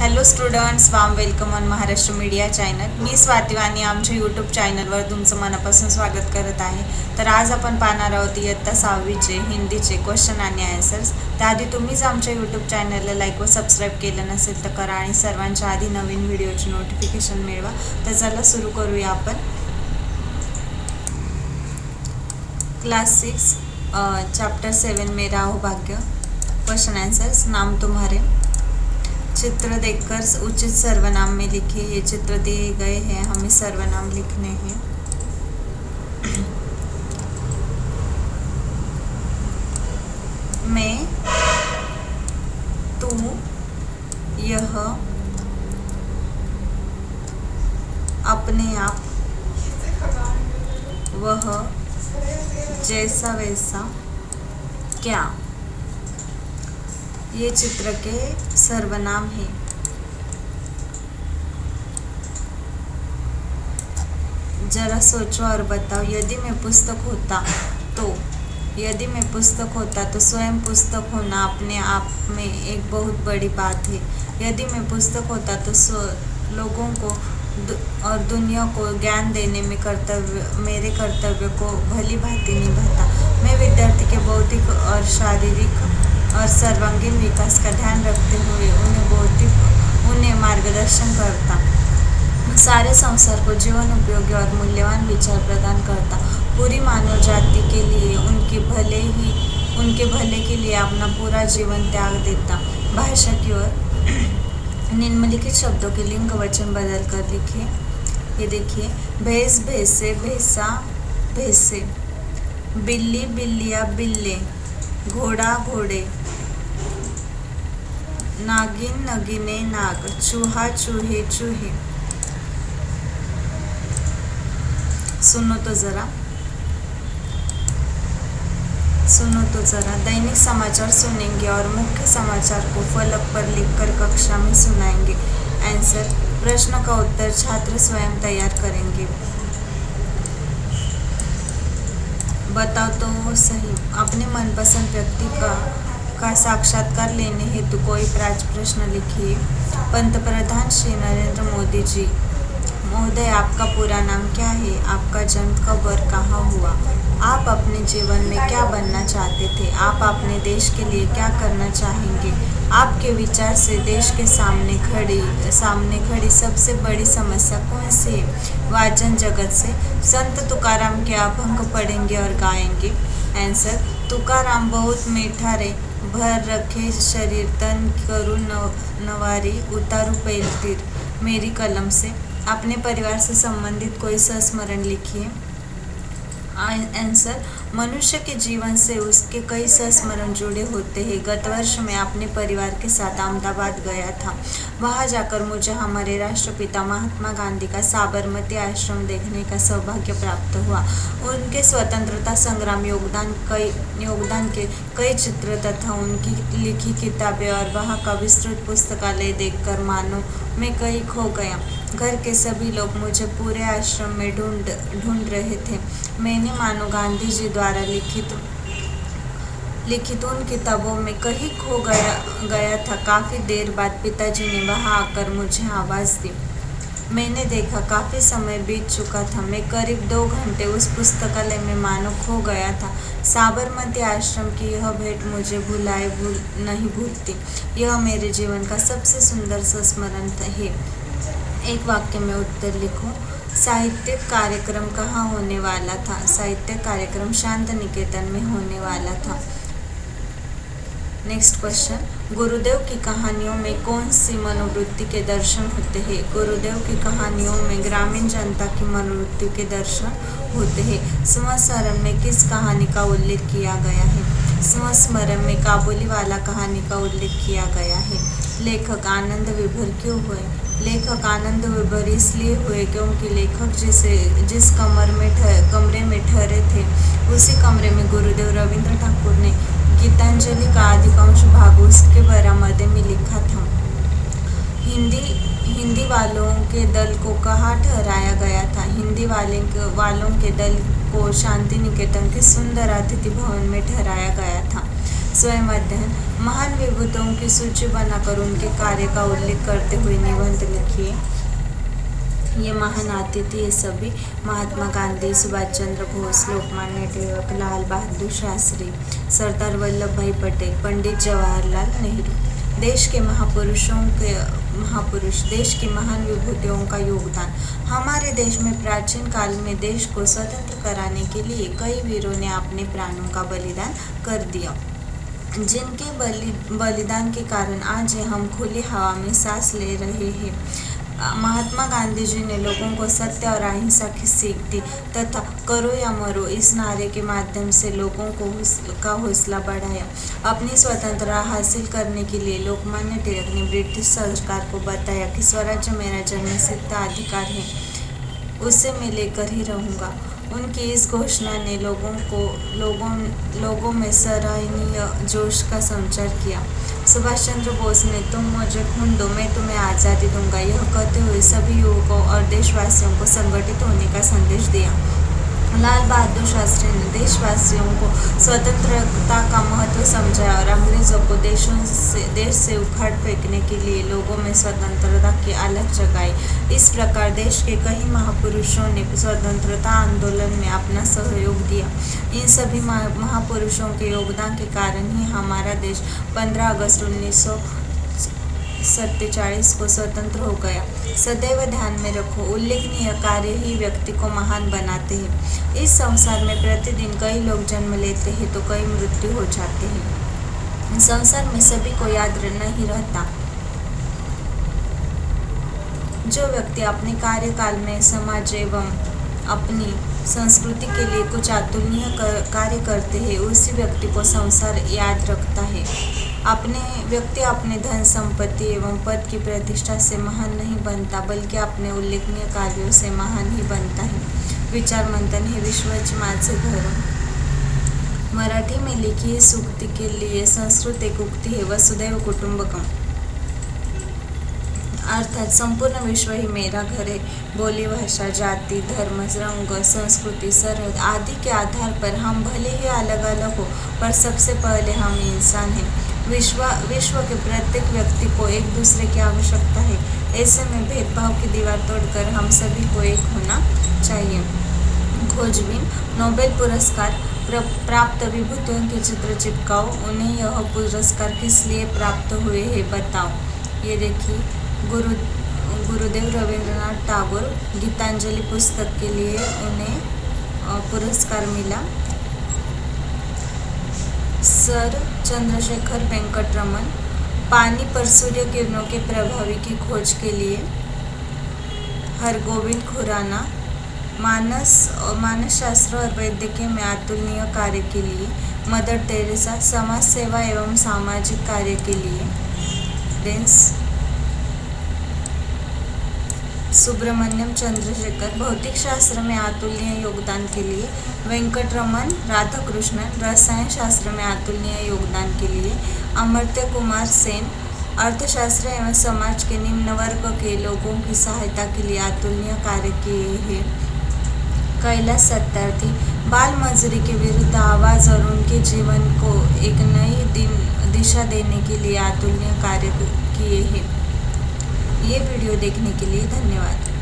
Hello students, warm welcome on Maharashtra media channel. मी स्वाती वाणी आमच्या YouTube चॅनलवर तुमचं मनापासून स्वागत करत आहे. तर आज आपण पाहणार आहोत इयत्ता 6वीचे हिंदीचे क्वेश्चन आणि आन्सर्स. त्याआधी तुम्हीच आमच्या यूट्यूब चॅनलला लाईक व सबस्क्राईब केलं नसेल तर करा आणि सर्वांच्या आधी नवीन व्हिडिओची नोटिफिकेशन मिळवा. तर चला सुरू करूया आपण. क्लास 6 चैप्टर 7 मेरा हो भाग्य. Question answers. नाम तुम्हारे. चित्र देखकर उचित सर्वनाम में लिखिए. ये चित्र दिए गए हैं, हमें सर्वनाम लिखने हैं. मैं, तू, यह, अपने आप, वह, जैसा वैसा, क्या, ये चित्र के सर्वनाम हैं. जरा सोचो और बताओ. यदि मैं पुस्तक होता तो स्वयं पुस्तक होना अपने आप में एक बहुत बड़ी बात है. यदि मैं पुस्तक होता तो लोगों को और दुनिया को ज्ञान देने में मेरे कर्तव्य को भली भांति निभाता. मैं विद्यार्थी के बौद्धिक और शारीरिक और सर्वांगीण विकास का ध्यान रखते हुए उन्हें मार्गदर्शन करता. सारे संसार को जीवन उपयोगी और मूल्यवान विचार प्रदान करता. पूरी मानव जाति के लिए उनके भले के लिए अपना पूरा जीवन त्याग देता. भाषा की ओर. निम्नलिखित शब्दों के लिंग वचन बदल कर लिखिए. ये देखिए. भैंस भैंसे, भैंसा भैंसे, बिल्ली बिल्लिया बिल्ले, घोड़ा घोड़े, नागिन नगिने नाग, चूहा चूहे चूहे. सुनो तो जरा. दैनिक समाचार सुनेंगे और मुख्य समाचार को फलक पर लिखकर कक्षा में सुनाएंगे. आंसर. प्रश्न का उत्तर छात्र स्वयं तैयार करेंगे. बताओ तो सही. अपने मनपसंद व्यक्ति का साक्षात्कार लेने हेतु कोई प्रश्न लिखिए. पंतप्रधान श्री नरेंद्र मोदी जी. महोदय, आपका पूरा नाम क्या है? आपका जन्म कब और कहाँ हुआ? आप अपने जीवन में क्या बनना चाहते थे? आप अपने देश के लिए क्या करना चाहेंगे? आपके विचार से देश के सामने खड़ी सबसे बड़ी समस्या कौन सी है? वाचन जगत से. संत तुकाराम के अभंग पढ़ेंगे और गाएंगे. आंसर. तुकाराम बहुत मीठा रे, भर रखे शरीर तन करू नवारी, उतारू पैल तीर. मेरी कलम से. अपने परिवार से संबंधित कोई संस्मरण लिखिए. आंसर. मनुष्य के जीवन से उसके कई संस्मरण जुड़े होते हैं. गत वर्ष मैं अपने परिवार के साथ अहमदाबाद गया था. वहां जाकर मुझे हमारे राष्ट्रपिता महात्मा गांधी का साबरमती आश्रम देखने का सौभाग्य प्राप्त हुआ. उनके स्वतंत्रता संग्राम योगदान के कई चित्र तथा उनकी लिखी किताबें और वहाँ का विस्तृत पुस्तकालय देखकर मानो मैं कहीं खो गया. घर के सभी लोग मुझे पूरे आश्रम में ढूंढ रहे थे. मैंने मानो गांधी जी द्वारा लिखित उन किताबों में कहीं खो गया था. काफ़ी देर बाद पिताजी ने वहां आकर मुझे आवाज़ दी. मैंने देखा काफ़ी समय बीत चुका था. मैं करीब 2 घंटे उस पुस्तकालय में मानो खो गया था. साबरमती आश्रम की यह भेंट मुझे नहीं भूलती. यह मेरे जीवन का सबसे सुंदर संस्मरण है. एक वाक्य में उत्तर लिखो. साहित्यिक कार्यक्रम कहाँ होने वाला था? साहित्यिक कार्यक्रम शांत निकेतन में होने वाला था. Next question. गुरुदेव की कहानियों में कौन सी मनोवृत्ति के दर्शन होते हैं? गुरुदेव की कहानियों में ग्रामीण जनता की मनोवृत्ति के दर्शन होते हैं. संस्मरण में किस कहानी का उल्लेख किया गया है? संस्मरण में काबुलीवाला कहानी का उल्लेख किया गया है. लेखक आनंद विभोर क्यों हुए? लेखक आनंद विभोर इसलिए हुए क्योंकि लेखक जिस कमरे में ठहरे थे उसी कमरे में गुरुदेव रविंद्र ठाकुर ने गीतांजलि का अधिकांश भाग उसके बरामदे में लिखा था. हिंदी वालों के दल को कहाँ ठहराया गया था? हिंदी वालों के दल को शांति निकेतन के सुंदर अतिथि भवन में ठहराया गया था. स्वयं अध्ययन। महान विभूतियों की सूची बनाकर उनके कार्य का उल्लेख करते हुए निबंध लिखिए। ये महान अतिथि ये सभी महात्मा गांधी, सुभाष चंद्र बोस, लोकमान्य तिलक, लाल बहादुर शास्त्री, सरदार वल्लभ भाई पटेल, पंडित जवाहरलाल नेहरू। देश के देश की महान विभूतियों का योगदान। हमारे देश में प्राचीन काल में देश को स्वतंत्र कराने के लिए कई वीरों ने अपने प्राणों का बलिदान कर दिया, जिनके बलिदान के कारण आज हम खुली हवा में सांस ले रहे हैं। महात्मा गांधी जी ने लोगों को सत्य और अहिंसा की सीख दी तथा करो या मरो इस नारे के माध्यम से लोगों का हौसला बढ़ाया। अपनी स्वतंत्रता हासिल करने के लिए लोकमान्य तिलक ने ब्रिटिश सरकार को बताया कि स्वराज्य मेरा जन्मसिद्ध अधिकार है, उसे मैं लेकर ही रहूँगा। उनकी इस घोषणा ने लोगों में सराहनीय जोश का संचार किया। सुभाष चंद्र बोस ने तुम मुझे खून दो, मैं तुम्हें आज़ादी दूंगा, यह कहते हुए सभी युवकों और देशवासियों को संगठित होने का संदेश दिया। लाल बहादुर शास्त्री ने देशवासियों को स्वतंत्रता का महत्व समझाया और अंग्रेजों को देश से उखाड़ फेंकने के लिए लोगों में स्वतंत्रता की अलख जगाई। इस प्रकार देश के कई महापुरुषों ने स्वतंत्रता आंदोलन में अपना सहयोग दिया। इन सभी महापुरुषों के योगदान के कारण ही हमारा देश 15 अगस्त 1947 को स्वतंत्र हो गया। सदैव ध्यान में रखो, उल्लेखनीय कार्य ही व्यक्ति को महान बनाते हैं। इस संसार में प्रतिदिन कई लोग जन्म लेते हैं तो कई मृत्यु हो जाते हैं। संसार में सभी को याद नहीं रहता। जो व्यक्ति अपने कार्यकाल में समाज एवं अपनी संस्कृति के लिए कुछ अतुलनीय कार्य करते हैं, उसी व्यक्ति को संसार याद रखता है। व्यक्ति अपने धन संपत्ति एवं पद की प्रतिष्ठा से महान नहीं बनता, बल्कि अपने उल्लेखनीय कार्यों से महान ही बनता है। विचार मंथन हे विश्वाचे माझे घर। मराठी में लिखी इस उक्ति के लिए संस्कृत एक उक्ति है, वसुधैव कुटुंबकम, अर्थात संपूर्ण विश्व ही मेरा घर है। बोली, भाषा, जाति, धर्म, रंग, संस्कृति, सरहद आदि के आधार पर हम भले ही अलग अलग हो, पर सबसे पहले हम इंसान हैं। विश्व के प्रत्येक व्यक्ति को एक दूसरे की आवश्यकता है। ऐसे में भेदभाव की दीवार तोड़कर हम सभी को एक होना चाहिए। खोजबीन, नोबेल पुरस्कार प्राप्त विभूतियों के चित्र चिपकाओ, उन्हें यह पुरस्कार किस लिए प्राप्त हुए हैं बताओ। ये देखिए, गुरुदेव रविंद्रनाथ टैगोर गीतांजलि पुस्तक के लिए उन्हें पुरस्कार मिला। सर चंद्रशेखर वेंकट रमन पानी पर सूर्य किरणों के प्रभाव की खोज के लिए। हरगोविंद खुराना मानस शास्त्र और वैद्यकीय में अतुलनीय कार्य के लिए। मदर टेरेसा समाज सेवा एवं सामाजिक कार्य के लिए। डेंस सुब्रमण्यम चंद्रशेखर भौतिक शास्त्र में अतुलनीय योगदान के लिए। वेंकटरमन राधाकृष्णन रसायन शास्त्र में अतुलनीय योगदान के लिए। अमर्त्य कुमार सेन अर्थशास्त्र एवं समाज के निम्न वर्ग के लोगों की सहायता के लिए अतुलनीय कार्य किए हैं। कैलाश सत्यार्थी बाल मजदूरी के विरुद्ध आवाज और उनके जीवन को एक नई दिशा देने के लिए अतुलनीय कार्य किए हैं। ये वीडियो देखने के लिए धन्यवाद।